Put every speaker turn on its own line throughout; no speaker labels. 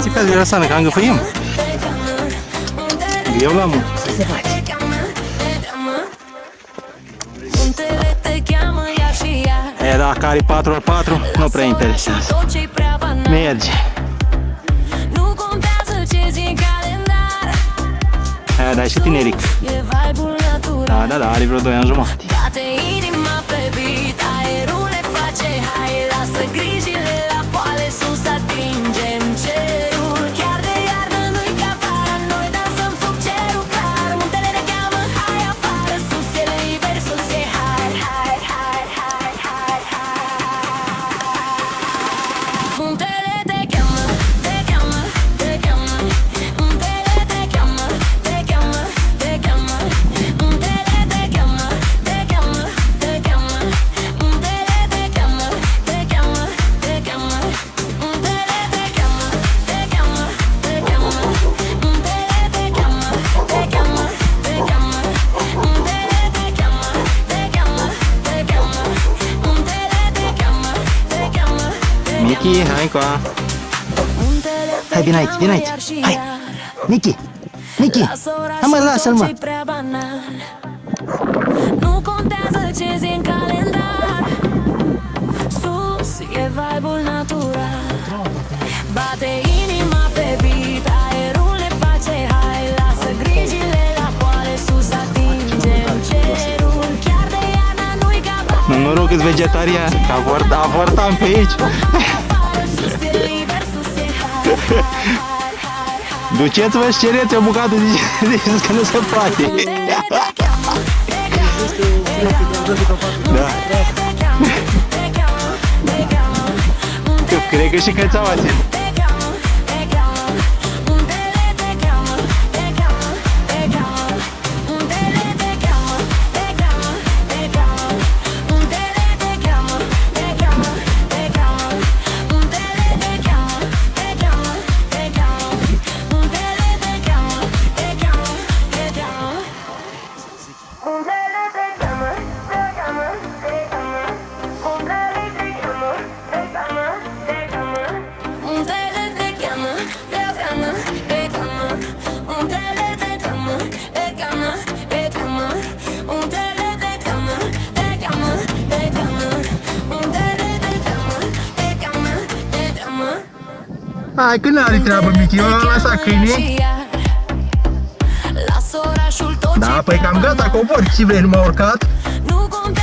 Țipează Roxana, că am găfăim. Eu la mult.
Se face.
E, dacă are 4x4, nu prea interesează. Merge. E, dar e și tineric. Da, are vreo 2 ani jumătate. Niki, hai încoa.
Hai, vin aici, vin aici. Hai, Niki, Niki, hai mă, lasă-l, mă.
Nu contează ce zi în calendar. Sus e vibe-ul natural. Bate inima pe beat, aerul ne face hai. Lasă grijile la poale, sus atingem cerul. Chiar de iarna nu-i ca
Noroc că-s vegetarian, că avortam pe aici. Duceți-vă și cereți o bucată de zis că nu se poate. Da. Cred că și cățaua țin. Hai că n-are treabă, Michi, eu am lăsat câinii. Da, păi cam gata, cobor, ce vrei, nu m-a urcat?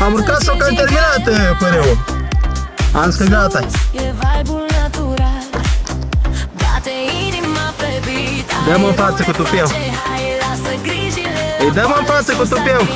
Am urcat sau că am terminat păreul. Am zis că gata. Dă-mă în față cu tupeu. Îi dă-mă în față cu tupeu.